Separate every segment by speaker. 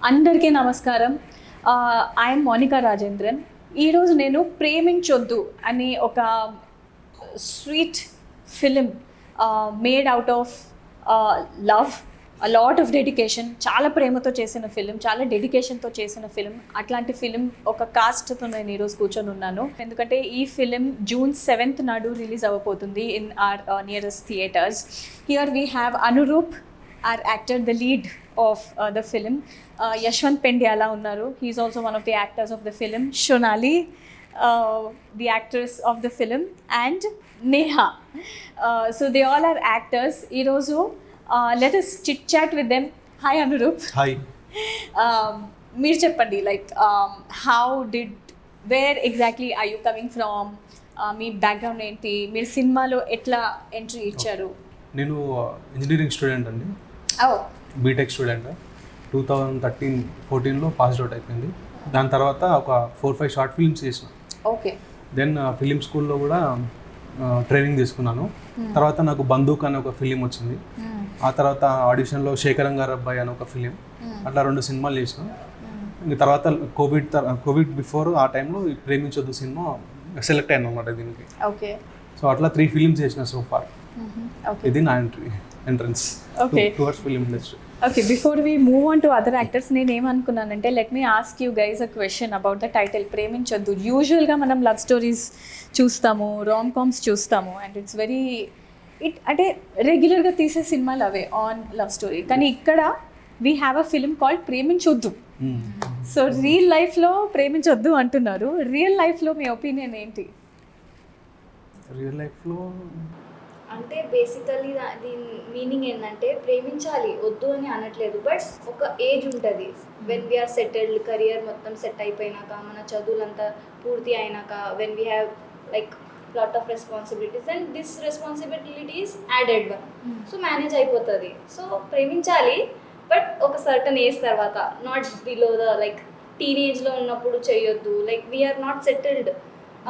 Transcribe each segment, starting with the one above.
Speaker 1: అందరికీ నమస్కారం. ఐఎమ్ మోనికా రాజేంద్రన్. ఈరోజు నేను ప్రేమించొద్దు అనే ఒక sweet film made out of love, a lot of dedication, చాలా ప్రేమతో చేసిన ఫిలిం, చాలా డెడికేషన్తో చేసిన ఫిలిం. అట్లాంటి ఫిలిం ఒక కాస్ట్తో నేను ఈరోజు కూర్చొని ఉన్నాను. ఎందుకంటే ఈ ఫిలిం June 7th నాడు రిలీజ్ అవ్వబోతుంది in our nearest theatres. Here we have Anurup, our actor, the lead of the film. Yashwant Pendyala unnaru. He is also one of the actors of the film. Shonali, the actress of the film, and Neha. So they all are actors. Irozu, let us chit chat with them. Hi Anurup.
Speaker 2: Hi.
Speaker 1: Meer cheppandi, like where exactly are you coming from? మీ background ఏంటి? మీరు సినిమాలో ఎట్లా entry ఇచ్చారు?
Speaker 2: నేను engineering student అండి. BTech student. 2013-14లో pass out అయిపోయింది. దాని తర్వాత ఒక 4-5 షార్ట్ ఫిల్మ్స్ చేసిన.
Speaker 1: ఓకే.
Speaker 2: దెన్ ఫిలిం స్కూల్లో కూడా ట్రైనింగ్ తీసుకున్నాను. తర్వాత నాకు బందూక్ అనే ఒక ఫిలిం వచ్చింది. ఆ తర్వాత ఆడిషన్లో శేఖరం గారు అబ్బాయి అనే ఒక ఫిలిం, అట్లా 2 సినిమాలు చేసిన. ఇంక తర్వాత కోవిడ్ బిఫోర్ ఆ టైంలో ప్రేమించొద్దు సినిమా సెలెక్ట్ అయ్యాను అనమాట దీనికి.
Speaker 1: ఓకే.
Speaker 2: సో అట్లా 3 ఫిలిమ్స్ చేసిన సో ఫార్. ఇది నా entrance towards film industry.
Speaker 1: Okay, before we move on to other actors, నేను ఏమనుకున్నానంటే let me ask you guys a question about the title Preminchoddu. యూజువల్గా మనం లవ్ స్టోరీస్ చూస్తాము, రామ్ కామ్స్ చూస్తాము, అండ్ ఇట్స్ వెరీ అంటే రెగ్యులర్గా తీసే సినిమాలు అవే ఆన్ లవ్ స్టోరీ. కానీ ఇక్కడ we have a film called Preminchoddu. So real లైఫ్లో ప్రేమించొద్దు అంటున్నారు. రియల్ లైఫ్లో మీ ఒపీనియన్ ఏంటి?
Speaker 2: రియల్ లైఫ్లో
Speaker 3: అంటే బేసికలీ దీని మీనింగ్ ఏంటంటే ప్రేమించాలి, వద్దు అని అనట్లేదు. బట్ ఒక ఏజ్ ఉంటుంది, వెన్ వీఆర్ సెటిల్డ్, కెరియర్ మొత్తం సెట్ అయిపోయినాక, మన చదువులంతా పూర్తి అయినాక, when we have like lot of responsibilities and this responsibilities added one. So manage అయిపోతుంది. సో ప్రేమించాలి, బట్ ఒక సర్టన్ ఏజ్ తర్వాత, నాట్ బిలో ద లైక్ టీనేజ్లో ఉన్నప్పుడు చేయొద్దు. లైక్ వీఆర్ నాట్ సెటిల్డ్,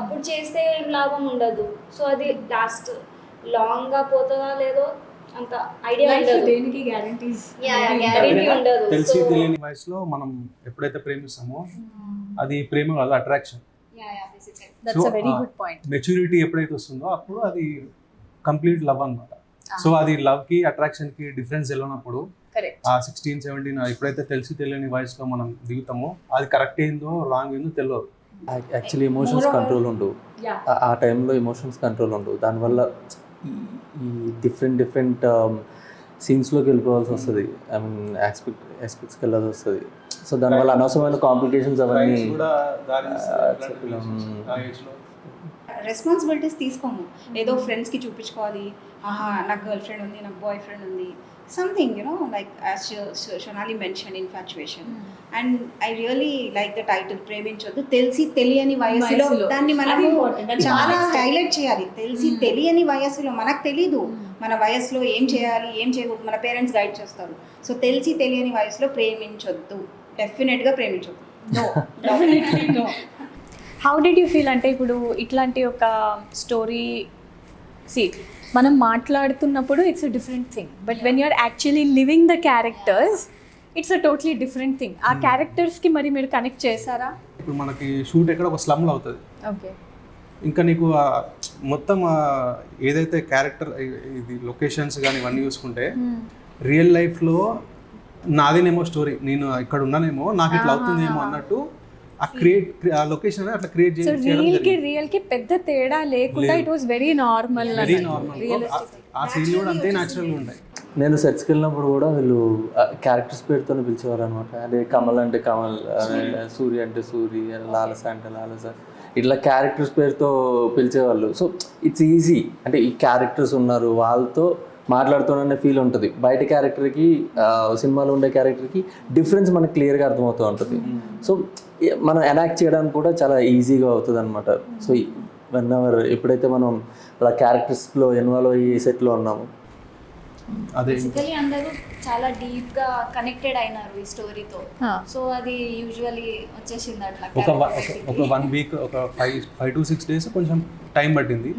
Speaker 3: అప్పుడు చేస్తే ఏం లాభం ఉండదు. సో అది లాస్ట్ లాంగ్గా పోతుందా లేదో అంత ఐడియా ఉండదు.
Speaker 1: దేనికి గ్యారంటీస్
Speaker 3: ఉండదు.
Speaker 2: తెలిసి తెలియని వయసులో మనం ఎప్పుడైతే ప్రేమిస్తామో అది ప్రేమ కాదు, attraction.
Speaker 1: That's a very good point.
Speaker 2: Maturity ఎప్పుడైతే వస్తుందో అప్పుడు అది కంప్లీట్ లవ్ అన్నమాట. సో అది లవ్ కి అట్రాక్షన్ కి డిఫరెన్స్ తెలియనప్పుడు, ఆ 16-17 ఎప్పుడైతే తెలిసి తెలియని వయసులో మనం దిగుతామో అది కరెక్ట్ ఏందో రాంగ్ ఏందో తెలియదు.
Speaker 4: యాక్చువల్లీ ఎమోషన్స్ కంట్రోల్ ఉండవు. ఆ టైంలో ఎమోషన్స్ కంట్రోల్ ఉండవు. దానివల్ల ఈ డిఫరెంట్ సీన్స్లోకి వెళ్ళిపోవాల్సి వస్తుంది. ఐ మీన్ ఆస్పెక్ట్స్కి వెళ్ళాల్సి వస్తుంది. సో దానివల్ల అనవసరమైన కాంప్లికేషన్స్ అవన్నీ.
Speaker 5: రెస్పాన్సిబిలిటీస్ తీసుకోము. ఏదో ఫ్రెండ్స్కి చూపించుకోవాలి, ఆహా నాకు గర్ల్ ఫ్రెండ్ ఉంది, నాకు బాయ్ ఫ్రెండ్ ఉంది, something like as Shonali mentioned, infatuation. And I really like the title ప్రేమించొద్దు. తెలిసి తెలియని వయసులో దాన్ని మనం చాలా హైలైట్ చేయాలి. తెలిసి తెలియని వయసులో మనకు తెలీదు మన వయసులో ఏం చేయాలి, ఏం చేయకూడదు, మన పేరెంట్స్ గైడ్ చేస్తారు. సో తెలిసి తెలియని వయసులో ప్రేమించొద్దు, డెఫినెట్గా ప్రేమించొద్దు.
Speaker 1: No. How did you feel? అంటే ఇప్పుడు ఇట్లాంటి ఒక స్టోరీ మనం మాట్లాడుతున్నప్పుడు it's a different thing, but when you're actually living the characters it's a totally different thing. ఆ క్యారెక్టర్స్కి మరి మీరు కనెక్ట్ చేశారా?
Speaker 2: ఇప్పుడు మనకి షూట్ ఎక్కడ ఒక స్లమ్లో అవుతుంది.
Speaker 1: ఓకే.
Speaker 2: ఇంకా నీకు మొత్తం ఏదైతే క్యారెక్టర్ ఇది లొకేషన్స్ కానీ ఇవన్నీ చూసుకుంటే రియల్ లైఫ్లో నాదేనేమో స్టోరీ, నేను ఇక్కడ ఉన్నానేమో నాకు ఇట్లా అవుతుందేమో అన్నట్టు ఆ లొకేషన్ అట్లా క్రియేట్
Speaker 1: రియల్ కి పెద్ద తేడా లేకుండా ఇట్ వాస్ వెరీ నార్మల్.
Speaker 2: ఆ సీన్ కూడా అంతే న్యాచురల్గా ఉంటాయి.
Speaker 4: నేను సెట్స్కి వెళ్ళినప్పుడు కూడా వీళ్ళు క్యారెక్టర్స్ పేరుతోనే పిలిచేవారు అనమాట. అదే కమల్ అంటే కమల్, సూర్య అంటే సూర్య, లాలస అంటే లాలస, ఇట్లా క్యారెక్టర్స్ పేరుతో పిలిచేవాళ్ళు. So it's easy. అంటే ఈ క్యారెక్టర్స్ ఉన్నారు, వాళ్ళతో మాట్లాడుతున్న ఫీల్ ఉంటుంది. బయట క్యారెక్టర్కి సినిమాలో ఉండే క్యారెక్టర్కి డిఫరెన్స్ మనకు క్లియర్గా అర్థమవుతూ ఉంటుంది. సో మనం ఎనాక్ట్ చేయడానికి కూడా చాలా ఈజీగా అవుతుంది అనమాట. సో ఎప్పుడైతే మనం అలా క్యారెక్టర్స్లో ఇన్వాల్వ్ అయ్యి సెట్లో ఉన్నాము,
Speaker 2: అదే
Speaker 3: బేసికలీ అందరూ చాలా డీప్ గా కనెక్టెడ్ అయినారు ఈ స్టోరీతో.
Speaker 1: Ah.
Speaker 3: సో అది యూజువలీ వచ్చేసింది అట్లా
Speaker 2: ఒక 1 వీక్ ఒక 5 to 6 days కొంచెం టైం పట్టింది.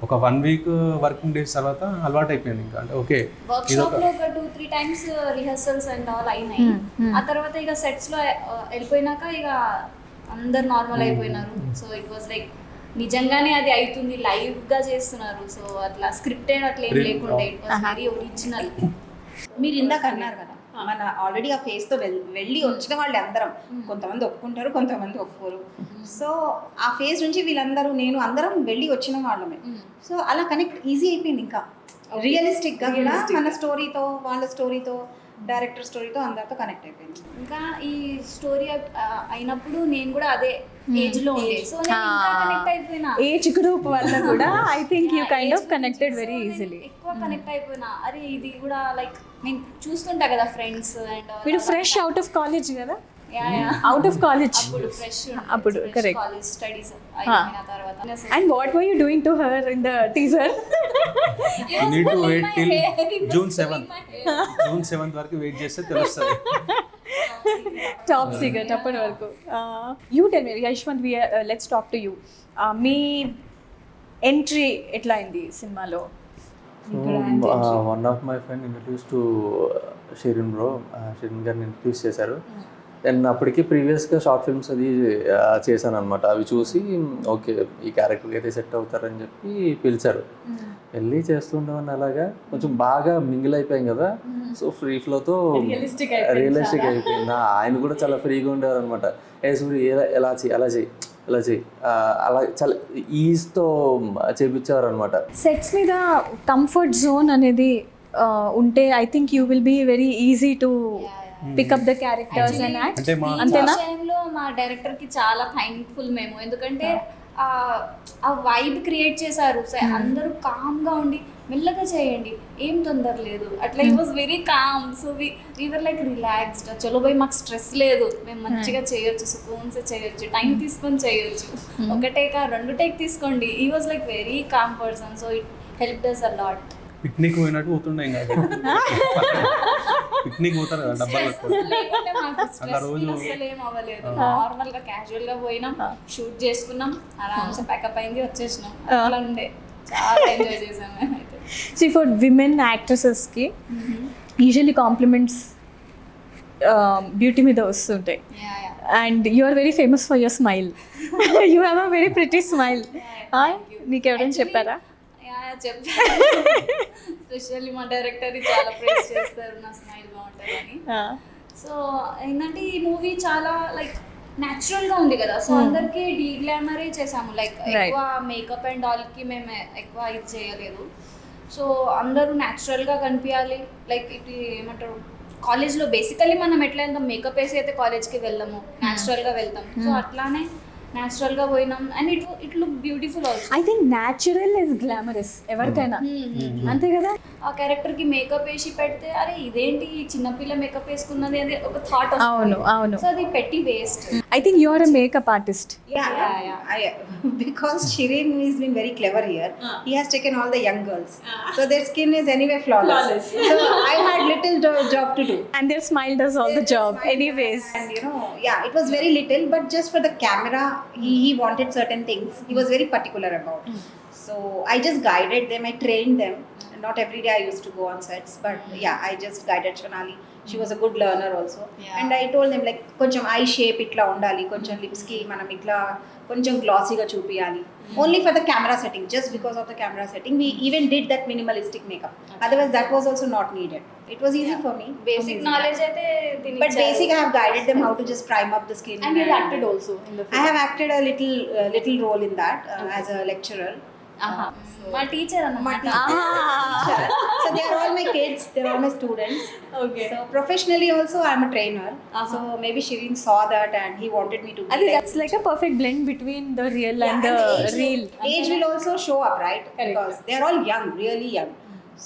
Speaker 2: ఒక 1 వీక్ వర్కింగ్ డేస్ తర్వాత అలవాటు అయిపోయింది ఇంకా. అంటే ఓకే
Speaker 3: వర్క్ షాప్ లో ఒక 2-3 టైమ్స్ రిహర్సల్స్ అండ్ ఆల్ అయినాయి. ఆ తర్వాత ఇక సెట్స్ లో వెళ్ళిపోయినాక ఇక అందరు నార్మల్ అయిపోయినారు. సో ఇట్ వాజ్ లైక్ నిజంగానే అది అవుతుంది, లైవ్ గా చేస్తున్నారు. సో అట్లా స్క్రిప్టెడ్ అట్లా ఏం లేకుండే, ఇట్ వాజ్ వెరీ ఒరిజినల్.
Speaker 5: మీరు ఇందాక అన్నారు కదా, మన ఆల్రెడీ ఆ ఫేస్ తో వెళ్ళి వచ్చిన వాళ్ళు అందరం, కొంతమంది ఒప్పుకుంటారు, కొంతమంది ఒప్పుకోరు. సో ఆ ఫేజ్ నుంచి వీళ్ళందరూ నేను అందరం వెళ్ళి వచ్చిన వాళ్ళమే. సో అలా కనెక్ట్ ఈజీ అయిపోయింది. ఇంకా రియలిస్టిక్ గా కూడా మన స్టోరీతో, వాళ్ళ స్టోరీతో, డైరెక్టర్ స్టోరీతో అందరితో కనెక్ట్ అయిపోయింది.
Speaker 3: ఇంకా ఈ స్టోరీ అయినప్పుడు నేను కూడా అదే ఏజ్ లో ఉండే. సో నేను ఇంకా కనెక్ట్ అయిపోయినా.
Speaker 1: ఏజ్ గ్రూప్ వల్ల కూడా I think you kind of connected very easily.
Speaker 3: ఎక్కువ కనెక్ట్ అయిపోయినా. అరే ఇది కూడా లైక్ నేను చూస్తుంటా కదా ఫ్రెండ్స్ అండ్
Speaker 1: మీరు ఫ్రెష్ అవుట్ ఆఫ్ కాలేజ్ కదా? అవుట్ ఆఫ్ కాలేజ్
Speaker 3: అప్పుడు ఫ్రెష్
Speaker 1: అప్పుడు కరెక్ట్.
Speaker 3: కాలేజ్ స్టడీస్ అయిపోయిన తర్వాత.
Speaker 1: And what were you doing to her in the teaser?
Speaker 2: You need to wait till June 7th వరకు wait చేస్తే తెలుస్తుంది.
Speaker 1: Top secret అప్పటి వరకు. You tell me, Yashwant, let's talk to you. Me entry ఎట్లా అయింది సినిమాలో?
Speaker 4: One of my friend introduce to Shirin bro, Shirin గారిని introduce చేశారు. అండ్ అప్పటికి ప్రీవియస్గా షార్ట్ ఫిల్మ్స్ అది చేశాను అనమాట. అవి చూసి ఓకే ఈ క్యారెక్టర్కి అయితే సెట్ అవుతారని చెప్పి పిలిచారు. వెళ్ళి చేస్తుండేవాడిని. అలాగా కొంచెం బాగా మింగిల్ అయిపోయాం కదా. సో ఫ్రీ ఫ్లోతో రియలిస్టిక్ అయిపోయింది. ఆయన కూడా చాలా ఫ్రీగా ఉండేవారు అనమాట. ఏ సూరి ఎలా చేయి, అలా చేయి, ఇలా చేయి, అలా చాలా ఈజ్తో చేపించేవారు అనమాట.
Speaker 1: సెట్స్ మీద కంఫర్ట్ జోన్ అనేది ఉంటే I think you will be very easy to pick up the characters and act.
Speaker 2: అంటే
Speaker 1: అంతేనా?
Speaker 3: టైంలో మా డైరెక్టర్ కి చాలా థ్యాంక్ఫుల్ మేము. ఎందుకంటే ఆ వైబ్ క్రియేట్ చేశారు. అందరూ కామ్ గా ఉండి మెల్లగా చేయండి, ఏం తొందర లేదు అట్లా. It was very calm. So we're like relaxed. చలో పోయి మాకు స్ట్రెస్ లేదు, మేము మంచిగా చేయొచ్చు, సుకూన్స్ చేయొచ్చు, టైం తీసుకొని చేయొచ్చు. ఒక టేక్ 2 టేక్ తీసుకోండి. ఈ was like very calm person. So it helped us a lot.
Speaker 2: Picnic పోయినట్టు పోతుండే. ఇంకా పిక్నిక్ పోతారు కదా డబ్బాలు
Speaker 3: లేకుంటే మాకు స్ట్రెస్ అసలు ఏం అవ్వలేదు. నార్మల్ గా క్యాజువల్ గా పోయినాం, షూట్ చేసుకున్నాం, ఆరామ్సే ప్యాకప్ అయింది, వచ్చేసినాం. అట్లా ఉండే, చాలా ఎంజాయ్ చేసాం మేమైతే.
Speaker 1: సో ఫర్ విమెన్ యాక్ట్రెసెస్కి యూజువల్లీ కాంప్లిమెంట్స్ బ్యూటీ మీద వస్తుంటాయి. And you are very famous for your smile. You have a very pretty smile. నీకు ఎవరైనా చెప్పారా?
Speaker 3: చెప్పారు. స్పెషల్లీ మా డైరెక్టర్ చాలా ప్రేస్ చేస్తారు నా స్మైల్ బాగుంటుందని. సో ఏంటంటే ఈ మూవీ చాలా లైక్ న్యాచురల్ గా ఉంది కదా. సో అందరికి డీగ్లామరే చేసాము. లైక్ ఎక్కువ మేకప్ అండ్ ఆల్ కి మేము ఎక్కువ ఇది చేయలేదు. సో అందరూ న్యాచురల్ గా కనిపించాలి. లైక్ ఇది ఏమంటారు, కాలేజ్లో బేసికలీ మనం ఎట్లా వెళ్తాం, మేకప్ వేసి అయితే కాలేజ్కి వెళ్ళము, న్యాచురల్ గా వెళ్తాం. సో అట్లానే న్యాచురల్ గా పోయినాం. And it look beautiful also.
Speaker 1: I think natural is glamorous ఎవరికైనా, అంతే కదా.
Speaker 3: ఆ క్యారెక్టర్ కి మేకప్ వేసి పెడితే అరే ఇదేంటి ఈ చిన్నపిల్ల మేకప్ వేసుకున్నది అని ఒక థాట్.
Speaker 1: అవును అవును.
Speaker 3: సో అది పెట్టి waste.
Speaker 1: I think you are a makeup artist.
Speaker 5: Because Shirin has been very clever here. He has taken all the young girls, so their skin is anyway flawless. So I had little job to do,
Speaker 1: and their smile does all the job anyways.
Speaker 5: And it was very little, but just for the camera he wanted certain things. He was very particular about. So I just guided them, I trained them. Not every day I used to go on sets, but I just guided Shonali. She was a good learner also. And I told them like koncham eye shape itla undali, koncham lips ki manam itla koncham glossy ga chupiyali. Only for the camera setting, just because of the camera setting we even did that minimalistic makeup. Otherwise that was also not needed. It was easy for me.
Speaker 3: Basic knowledge aithe dini.
Speaker 5: But basic I have guided them how to just prime up the skin.
Speaker 3: And you acted also in the film.
Speaker 5: I have acted a little role in that as a lecturer.
Speaker 3: My teacher అన్నమాట.
Speaker 5: So they are all my kids, they are all my students.
Speaker 1: Okay.
Speaker 5: So professionally also I am a trainer. So maybe Shirin saw that and he wanted me to be
Speaker 1: I think that's like a perfect blend between the real and the real.
Speaker 5: Age will also show up, right? Because they are all young, really young.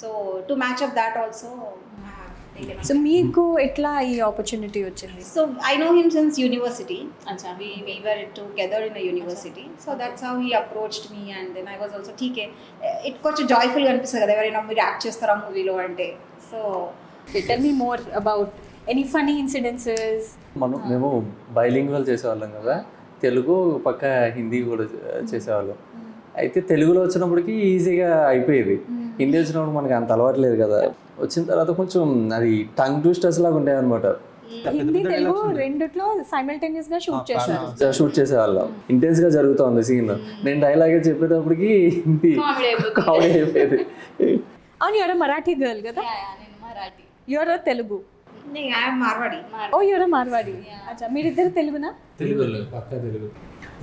Speaker 5: So to match up that also
Speaker 1: so మీకు ఎట్లా ఈ opportunity వచ్చింది?
Speaker 5: So I know him since university. We were together in the university. So that's how he approached me, and then I was also TK. It కొంచెం జాయ్ఫుల్గా అనిపిస్తుంది కదా ఎవరైనా మీరు act చేస్తారా మూవీలో అంటే. So
Speaker 1: tell me more about any funny incidences.
Speaker 4: మేము bilingual చేసేవాళ్ళం కదా, తెలుగు పక్క హిందీ కూడా చేసేవాళ్ళం. అయితే తెలుగులో వచ్చినప్పటికీ ఈజీగా అయిపోయేది, హిందీ వచ్చినప్పుడు మనకి అంత అలవాట్లేదు కదా. వచ్చిన తర్వాత కొంచెం అది టంగ్ ట్విస్టర్స్ లాగా ఉండేవి అనమాట.
Speaker 1: హిందీ తెలుగు రెండిట్లో సైమల్టేనియస్ గా షూట్ చేశారు.
Speaker 4: షూట్ చేసేవాళ్ళం, ఇంటెన్స్ గా జరుగుతుంది సీన్. నేను డైలాగే చెప్పేటప్పటికి హిందీ కామెడీ అయిపోయేది.
Speaker 1: అవును, యూఆర్ మరాఠీ గర్ల్ కదా?
Speaker 3: నేను Marathi.
Speaker 1: You are Telugu?
Speaker 5: I'm Marwadi.
Speaker 1: Oh you are Marwadi. అచ్చా, మీరిద్దరు తెలుగునా?
Speaker 2: తెలుగు పక్కా తెలుగు.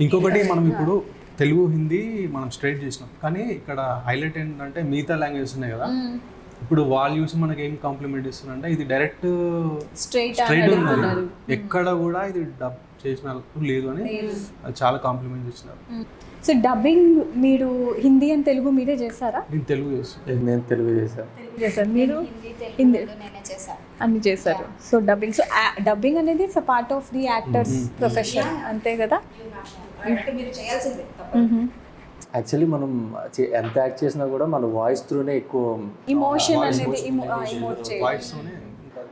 Speaker 2: ఇంకొకటి మనం ఇప్పుడు తెలుగు హిందీ మనం స్ట్రైట్ చేసినాం, కానీ ఇక్కడ హైలైట్ ఏంటంటే మిగతా లాంగ్వేజెస్ ఉన్నాయి కదా, ఇప్పుడు వాళ్ళు చూసి మనకి ఏం కాంప్లిమెంట్ ఇస్తున్నారంటే ఇది డైరెక్ట్
Speaker 1: స్ట్రైట్
Speaker 2: ఉన్నది, ఎక్కడ కూడా ఇది డబ్ చేసిన లేదు అని అది చాలా కాంప్లిమెంట్ ఇచ్చినారు.
Speaker 1: సో డబ్బింగ్ మీరు హిందీ అండ్ తెలుగు మీరే చేశారా?
Speaker 2: నేను తెలుగు చేస్తాను.
Speaker 4: నేను తెలుగు చేశాను.
Speaker 1: చేశారు మీరు?
Speaker 3: హిందీ తెలుగు నేనే చేశాను.
Speaker 1: అన్ని చేశారు. సో డబ్బింగ్, సో డబ్బింగ్ అనేది it's a part of the actors profession, అంతే కదా?
Speaker 5: అంటే మీరు చేయాల్సిందే.
Speaker 4: యాక్చువల్లీ మనం ఎంత యాక్ట్ చేసినా కూడా మన వాయిస్ త్రూనే ఎక్కువ
Speaker 1: ఇమోషన్ అనేది ఇమోట్ చేయాలి.
Speaker 2: వాయిస్తోనే.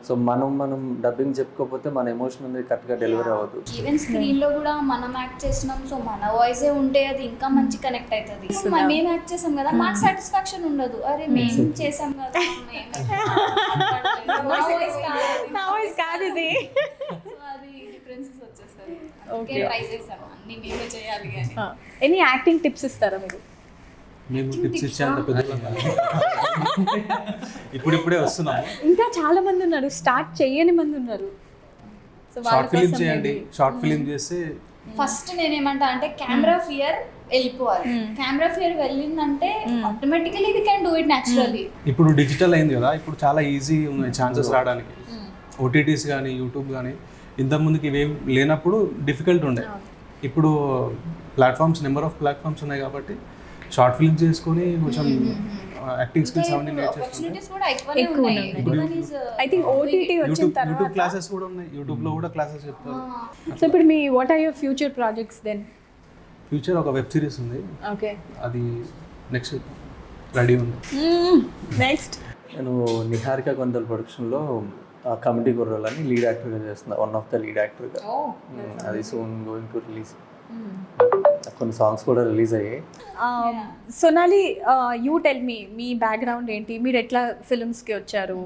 Speaker 4: సో మనం డబ్బింగ్ చెప్పుకోకపోతే మన ఎమోషన్ అనేది కరెక్ట్గా డెలివరీ అవ్వదు.
Speaker 3: ఈవెన్ స్క్రీన్ లో కూడా మనం యాక్ట్ చేసినాం, సో మన వాయిసే ఉంటే అది ఇంకా మంచి కనెక్ట్ అవుతుంది. మేము యాక్ట్ చేసాం కదా, మాకు సాటిస్ఫాక్షన్ ఉండదు. అరే మేము చేసాం కదా,
Speaker 1: నా వాయిస్ కాదు ఇది.
Speaker 3: అది డిఫరెన్సెస్ వచ్చేస్తుంది. ఓకే, ట్రై చేసాం అన్ని మేమే చేయాలి అని.
Speaker 1: ఎనీ యాక్టింగ్ టిప్స్ ఇస్తారా మీరు?
Speaker 2: మేము టిప్స్ ఇచ్చేంత పెద్ద ఇప్పుడిప్పుడే వస్తున్నాము.
Speaker 1: ఇంకా చాలా మంది ఉన్నారు, స్టార్ట్ చేయని మంది ఉన్నారు. సో
Speaker 2: షార్ట్ ఫిలిం చేయండి, షార్ట్ ఫిలిం చేస్తే
Speaker 3: ఫస్ట్ నేనేమంటా అంటే కెమెరా ఫియర్ వెళ్ళిపోవాలి. కెమెరా ఫియర్ వెళ్ళిందంటే automatically we can do it naturally.
Speaker 2: ఇప్పుడు డిజిటల్ అయింది కదా, ఇప్పుడు చాలా ఈజీ ఉన్నాయి ఛాన్సెస్ రావడానికి. ఓటీటీస్ కానీ యూట్యూబ్ కానీ ఇంతకుముందుకి ఇవేం లేనప్పుడు డిఫికల్ట్ ఉండే. ఇప్పుడు ప్లాట్ఫామ్స్, నెంబర్ ఆఫ్ ప్లాట్ఫామ్స్ ఉన్నాయి కాబట్టి షార్ట్ ఫిల్మ్ చేసుకొని కొంచెం యాక్టింగ్ స్కిల్స్ అవన్నీ
Speaker 3: ఆపర్చునిటీస్ కూడా ఎక్కువనే ఉన్నాయి.
Speaker 1: ఐ థింక్ ఓటీటీ వచ్చిన తర్వాత
Speaker 2: యూట్యూబ్ క్లాసెస్ కూడా ఉన్నాయి, యూట్యూబ్ లో కూడా క్లాసెస్ చెప్తారు.
Speaker 1: సో ఇప్పుడు మీ what are your future projects then?
Speaker 2: Future ఒక వెబ్ సిరీస్ ఉంది,
Speaker 1: ఓకే,
Speaker 2: అది నెక్స్ట్ రెడీ ఉంది.
Speaker 1: నెక్స్ట్
Speaker 4: నేను నిహారిక కొండల్ ప్రొడక్షన్లో కమిటీ గుర్రాలు అని లీడ్ యాక్టర్గా చేస్తున్నా, వన్ ఆఫ్ ద లీడ్ యాక్టర్గా. అది సూన్ గోయింగ్ టు రిలీజ్. కొన్ని సాంగ్స్ కూడా రిలీజ్ అయ్యాయి.
Speaker 1: Sonali, you tell me, me background ఏంటి? మీరు ఎట్లా ఫిల్మ్స్కి వచ్చారు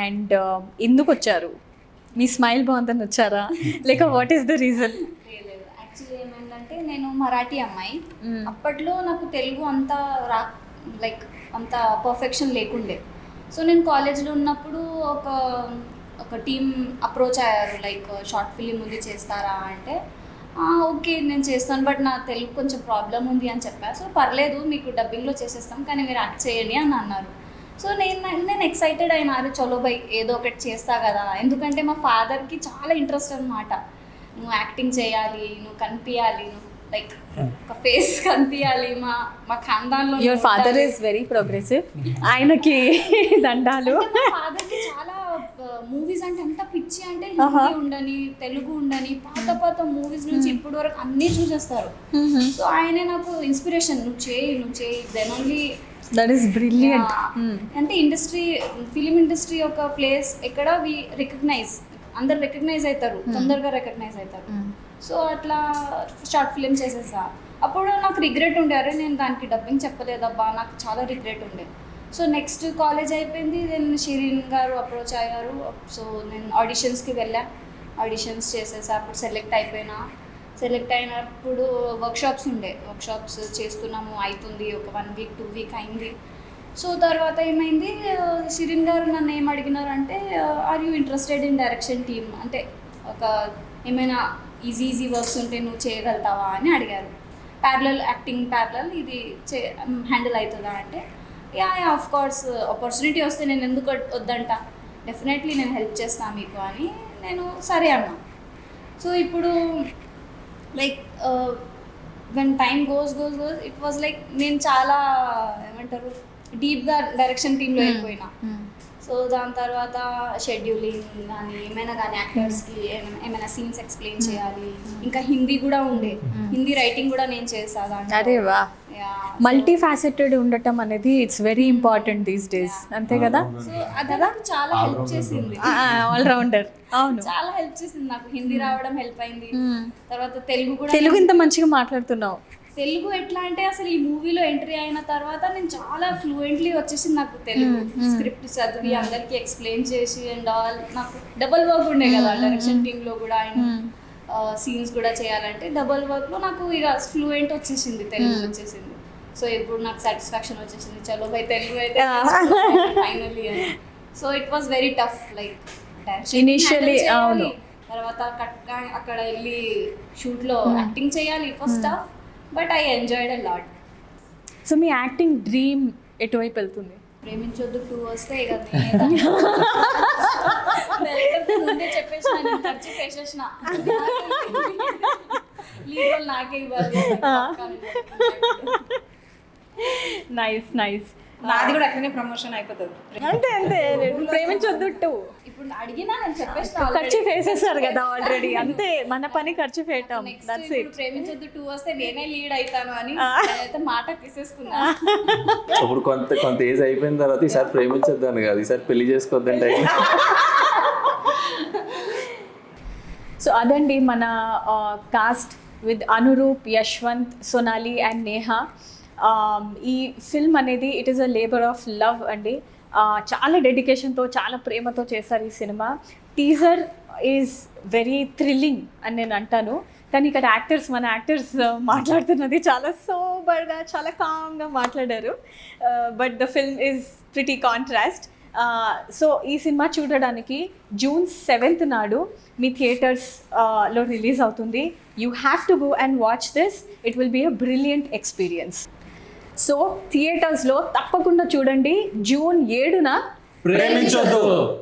Speaker 1: అండ్ ఎందుకు వచ్చారు? మీ స్మైల్ బాగుందని వచ్చారా, లేక what is the reason?
Speaker 3: Actually ఏమైందంటే నేను మరాఠీ అమ్మాయి, అప్పట్లో నాకు తెలుగు అంతా లైక్ అంత పర్ఫెక్షన్ లేకుండే. సో నేను కాలేజ్లో ఉన్నప్పుడు ఒక టీమ్ అప్రోచ్ అయ్యారు, లైక్ షార్ట్ ఫిలిం ఉంది చేస్తారా అంటే ఓకే నేను చేస్తాను, బట్ నా తెలుగు కొంచెం ప్రాబ్లం ఉంది అని చెప్పాను. సో పర్లేదు మీకు డబ్బింగ్లో చేసేస్తాం, కానీ మీరు యాక్ట్ చేయండి అని అన్నారు. సో నేను ఎక్సైటెడ్ అయినారు, చలో బై ఏదో ఒకటి చేస్తా కదా. ఎందుకంటే మా ఫాదర్కి చాలా ఇంట్రెస్ట్ అనమాట, నువ్వు యాక్టింగ్ చేయాలి, నువ్వు కనిపించాలి, నువ్వు లైక్ ఒక ఫేస్ కనిపించాలి మా ఖాందాన్లో.
Speaker 1: Your father is very progressive, ఆయనకి దండాలు.
Speaker 3: మా ఫాదర్కి చాలా మూవీస్ అంటే అంత పిచ్చి, అంటే హిందీ ఉండని తెలుగు ఉండని పాత మూవీస్ నుంచి ఇప్పటి వరకు అన్నీ చూసేస్తారు. సో ఆయనే నాకు ఇన్స్పిరేషన్, నువ్వు చేయి then only.
Speaker 1: That is brilliant.
Speaker 3: అంటే ఫిలిం ఇండస్ట్రీ ఒక ప్లేస్ ఎక్కడ వి రికగ్నైజ్, అందరు రికగ్నైజ్ అవుతారు, తొందరగా రికగ్నైజ్ అవుతారు. సో అట్లా షార్ట్ ఫిలిం చేసేసా. అప్పుడు నాకు రిగ్రెట్ ఉండే, అరే నేను దానికి డబ్బింగ్ చెప్పలేదబ్బా, నాకు చాలా రిగ్రెట్ ఉండే. సో నెక్స్ట్ కాలేజ్ అయిపోయింది, దెన్ షిరీన్ గారు అప్రోచ్ అయ్యారు. సో నేను ఆడిషన్స్కి వెళ్ళాను, ఆడిషన్స్ చేసేసా. అప్పుడు సెలెక్ట్ అయినప్పుడు వర్క్షాప్స్ చేస్తున్నాము, అవుతుంది ఒక 1 వీక్ 2 వీక్ అయింది. సో తర్వాత ఏమైంది, షిరీన్ గారు నన్ను ఏం అడిగినారంటే are you interested in direction team, అంటే ఒక ఏమైనా ఈజీ వర్క్స్ ఉంటే నువ్వు చేయగలుగుతావా అని అడిగారు. యాక్టింగ్ ప్యారలల్ ఇది హ్యాండిల్ అవుతుందా అంటే యా ఆఫ్ కోర్స్, ఆపర్చునిటీ వస్తే నేను ఎందుకు వద్దంట, డెఫినెట్లీ నేను హెల్ప్ చేస్తాను మీకు అని నేను సరే అన్నా. సో ఇప్పుడు like when time goes it was like నేను చాలా ఏమంటారు డీప్గా డైరెక్షన్ టీంలో వెళ్ళిపోయినా. సో దాని తర్వాత షెడ్యూలింగ్ కానీ ఏమైనా కానీ యాక్టర్స్కి ఏమైనా సీన్స్ ఎక్స్ప్లెయిన్ చేయాలి. ఇంకా హిందీ కూడా ఉండే, హిందీ రైటింగ్ కూడా నేను చేసాను దాంట్లో.
Speaker 1: అరే వా,
Speaker 3: Yeah.
Speaker 1: మల్టీ ఫ్యాసెటెడ్ ఉండటం అనేది it's very important these days, అంతే కదా?
Speaker 3: సో అది నాకు చాలా హెల్ప్ చేసింది,
Speaker 1: ఆల్రౌండర్. అవును,
Speaker 3: చాలా హెల్ప్ చేసింది. నాకు హిందీ రావడం హెల్ప్ అయింది. తర్వాత తెలుగు కూడా,
Speaker 1: తెలుగు ఇంత మంచిగా మాట్లాడుతున్నావు.
Speaker 3: తెలుగు ఎట్లా అంటే అసలు ఈ మూవీలో ఎంట్రీ అయిన తర్వాత నేను చాలా ఫ్లూయెంట్లీ వచ్చేసింది నాకు తెలుగు. స్క్రిప్ట్ చదివి అందరికి ఎక్స్ప్లెయిన్ చేసి అండ్ ఆల్. నాకు డబల్ వర్క్ ఉండే కదా డైరెక్షన్ టీంలో కూడా, అండ్ సీన్స్ కూడా చేయాలంటే డబల్ వర్క్లో నాకు ఇక ఫ్లూయెంట్ వచ్చేసింది, తెలుగు వచ్చేసింది. సో ఇప్పుడు నాకు సాటిస్ఫాక్షన్ వచ్చేసింది, చలో బై తెలుగు అయితే ఫైనల్లీ అని. So it was very tough, like
Speaker 1: Initially, అవును.
Speaker 3: తర్వాత అక్కడ వెళ్ళి షూట్లో యాక్టింగ్ చేయాలి. It was tough, but I enjoyed a lot.
Speaker 1: So me acting dream ఎటువైపు వెళ్తుంది?
Speaker 3: ప్రేమించొద్దు 2 వస్తే ఇక ముందే చెప్పేసిన, నేను ఖర్చు చేసేసిన, లీగల్ నాకే ఇవ్వాలి.
Speaker 1: Nice nice.
Speaker 5: నాది కూడా అట్లనే ప్రమోషన్ అయిపోతుంది.
Speaker 1: అంతే అంతే, ప్రేమించొద్దు 2.
Speaker 3: ఇప్పుడు అడిగినా నేను చెప్పేసిన,
Speaker 1: ఖర్చు వేసేసారు కదా ఆల్రెడీ, అంతే, మన పని ఖర్చు వేయటం, దట్స్ ఇట్.
Speaker 3: ప్రేమించొద్దు 2 వస్తే నేనే లీడ్ అవుతాను అని నేనైతే మాట తీసేసుకున్నా.
Speaker 4: అప్పుడు కొంత ఏజ్ అయిపోయిన తర్వాత ఈసారి ప్రేమించొద్దాను కాదు, ఈసారి పెళ్లి చేసుకోవద్దంటే.
Speaker 1: సో అదండి మన cost with Anuroop, Yashwant, Sonali and Neha. ఈ ఫిల్మ్ అనేది it is a labour of love అండి. చాలా డెడికేషన్తో, చాలా ప్రేమతో చేశారు ఈ cinema. Teaser is very thrilling అని నేను అంటాను, కానీ ఇక్కడ మన యాక్టర్స్ మాట్లాడుతున్నది చాలా సోబర్గా, చాలా కామ్గా మాట్లాడారు. But the film is pretty contrast. So ఈ సినిమా చూడడానికి June 7th నాడు మీ థియేటర్స్లో రిలీజ్ అవుతుంది. You have to go and watch this, it will be a brilliant experience. So థియేటర్స్లో తప్పకుండా చూడండి. June 7న
Speaker 2: ప్రేమించొద్దు.